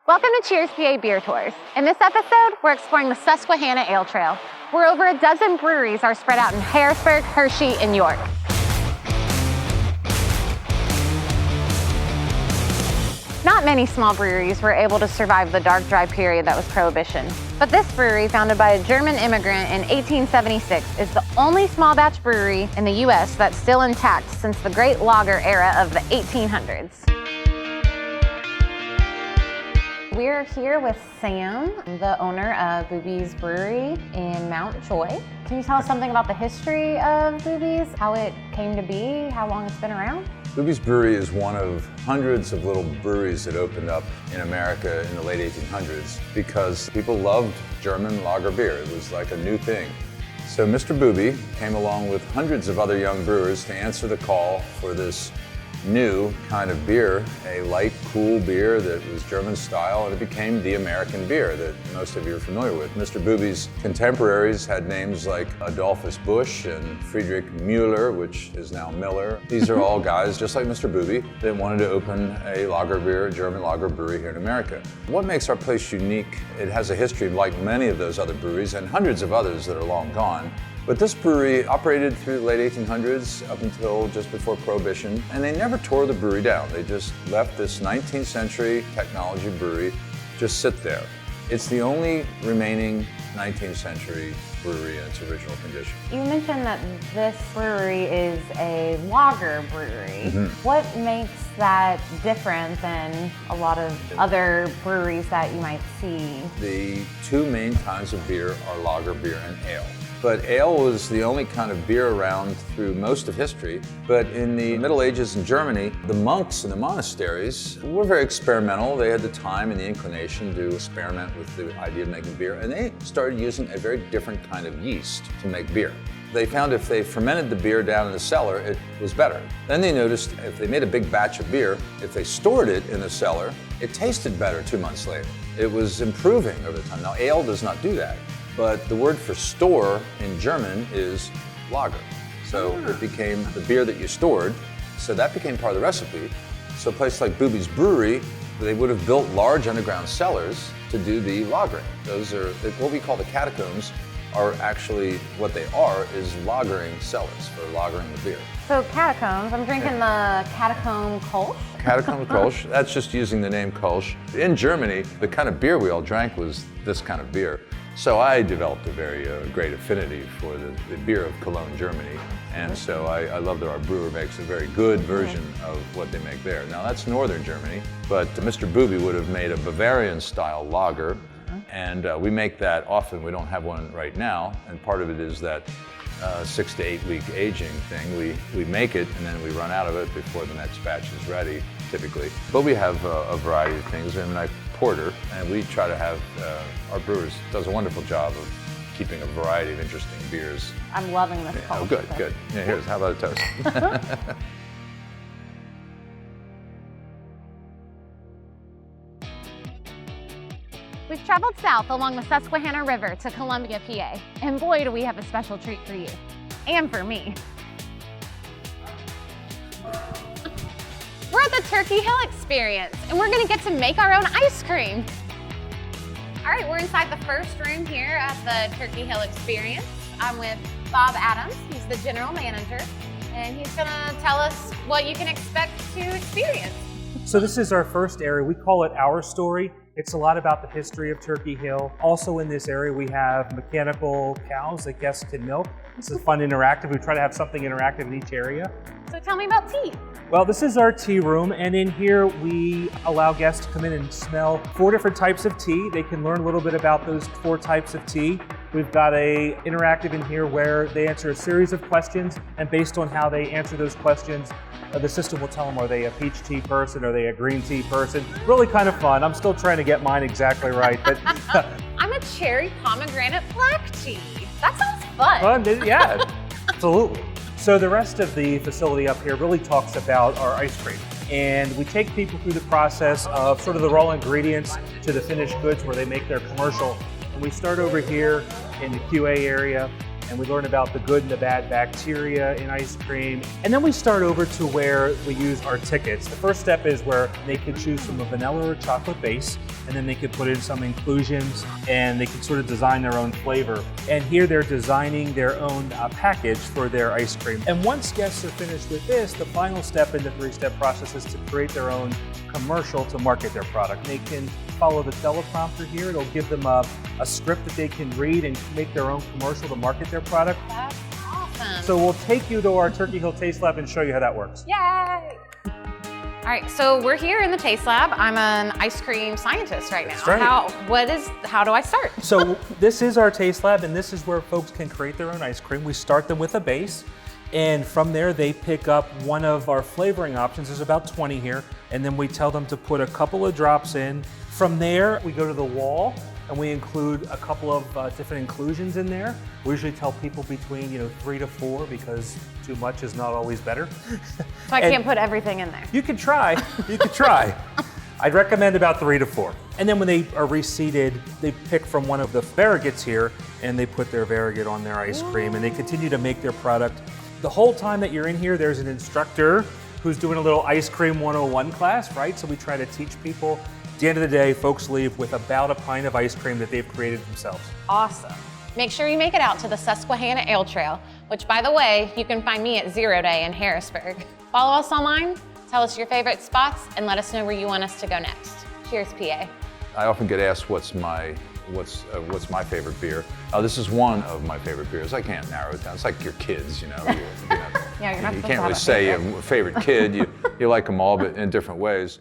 Welcome to Cheers PA Beer Tours. In this episode, we're exploring the Susquehanna Ale Trail, where over a dozen breweries are spread out in Harrisburg, Hershey, and York. Not many small breweries were able to survive the dark, dry period that was Prohibition. But this brewery, founded by a German immigrant in 1876, is the only small batch brewery in the U.S. that's still intact since the Great Lager era of the 1800s. We're here with Sam, the owner of Boobies Brewery in Mount Joy. Can you tell us something about the history of Boobies, how it came to be, how long it's been around? Boobies Brewery is one of hundreds of little breweries that opened up in America in the late 1800s because people loved German lager beer. It was like a new thing. So Mr. Booby came along with hundreds of other young brewers to answer the call for this new kind of beer, a light, cool beer that was German style, and it became the American beer that most of you are familiar with. Mr. Booby's contemporaries had names like Adolphus Busch and Friedrich Müller, which is now Miller. These are all guys, just like Mr. Booby, that wanted to open a lager beer, a German lager brewery here in America. What makes our place unique, it has a history like many of those other breweries and hundreds of others that are long gone. But this brewery operated through the late 1800s up until just before Prohibition, and they never tore the brewery down. They just left this 19th century technology brewery just sit there. It's the only remaining 19th century brewery in its original condition. You mentioned that this brewery is a lager brewery. What makes that different than a lot of other breweries that you might see? The two main kinds of beer are lager beer and ale. But ale was the only kind of beer around through most of history. But in the Middle Ages in Germany, the monks in the monasteries were very experimental. They had the time and the inclination to experiment with the idea of making beer, and they started using a very different kind of yeast to make beer. They found if they fermented the beer down in the cellar, it was better. Then they noticed if they made a big batch of beer, if they stored it in the cellar, it tasted better 2 months later. It was improving over the time. Now, ale does not do that. But the word for store in German is lager. So it became the beer that you stored, so that became part of the recipe. So a place like Boobies Brewery, they would have built large underground cellars to do the lagering. Those are what we call the catacombs, are actually what they are is lagering cellars for lagering the beer. So catacombs, I'm drinking the catacomb Kolsch. Catacomb Kolsch, that's just using the name Kolsch. In Germany, the kind of beer we all drank was this kind of beer. So I developed a very great affinity for the beer of Cologne, Germany. And so I love that our brewer makes a very good version of what they make there. Now that's northern Germany, but Mr. Booby would have made a Bavarian style lager. And we make that often. We don't have one right now. And part of it is that 6 to 8 week aging thing. We make it and then we run out of it before the next batch is ready, typically. But we have a variety of things. And I porter, and we try to have, our brewers does a wonderful job of keeping a variety of interesting beers. I'm loving this Kolsch. Oh, good, good. Yeah, how about a toast? We've traveled south along the Susquehanna River to Columbia, PA, and boy, do we have a special treat for you, and for me. We're at the Turkey Hill Experience, and we're gonna get to make our own ice cream. All right, we're inside the first room here at the Turkey Hill Experience. I'm with Bob Adams, he's the general manager, and he's gonna tell us what you can expect to experience. So this is our first area. We call it Our Story. It's a lot about the history of Turkey Hill. Also in this area, we have mechanical cows that guests can milk. This is fun, interactive. We try to have something interactive in each area. So tell me about tea. Well, this is our tea room, and in here we allow guests to come in and smell 4 different types of tea. They can learn a little bit about those 4 types of tea. We've got a interactive in here where they answer a series of questions, and based on how they answer those questions, the system will tell them, are they a peach tea person, are they a green tea person? Really kind of fun. I'm still trying to get mine exactly right. But I'm a cherry pomegranate black tea. That sounds fun. Fun, yeah, absolutely. So the rest of the facility up here really talks about our ice cream. And we take people through the process of sort of the raw ingredients to the finished goods where they make their commercial. And we start over here in the QA area. and we learn about the good and the bad bacteria in ice cream. And then we start over to where we use our tickets. The first step is where they can choose from a vanilla or chocolate base, and then they can put in some inclusions, and they can sort of design their own flavor. And here they're designing their own package for their ice cream. And once guests are finished with this, the final step in the 3-step process is to create their own commercial to market their product. They can follow the teleprompter here. It'll give them a script that they can read and make their own commercial to market their product. That's awesome. So we'll take you to our Turkey Hill Taste Lab and show you how that works. Yay! All right, so we're here in the Taste Lab. I'm an ice cream scientist right now. That's right. How do I start? So this is our Taste Lab, and this is where folks can create their own ice cream. We start them with a base, and from there they pick up one of our flavoring options. There's about 20 here, and then we tell them to put a couple of drops in. From there, we go to the wall, and we include a couple of different inclusions in there. We usually tell people between 3 to 4 because too much is not always better. So I can't put everything in there. You could try. You could try. I'd recommend about 3 to 4. And then when they are reseated, they pick from one of the variegates here, and they put their variegate on their ice cream, and they continue to make their product. The whole time that you're in here, there's an instructor who's doing a little ice cream 101 class, right? So we try to teach people. At the end of the day, folks leave with about a pint of ice cream that they've created themselves. Awesome. Make sure you make it out to the Susquehanna Ale Trail, which, by the way, you can find me at 0 Day in Harrisburg. Follow us online, tell us your favorite spots, and let us know where you want us to go next. Cheers, PA. I often get asked what's my favorite beer. This is one of my favorite beers. I can't narrow it down. It's like your kids, you can't Yeah, you're not you supposed to can't have really a say favorite. a favorite kid. You like them all, but in different ways.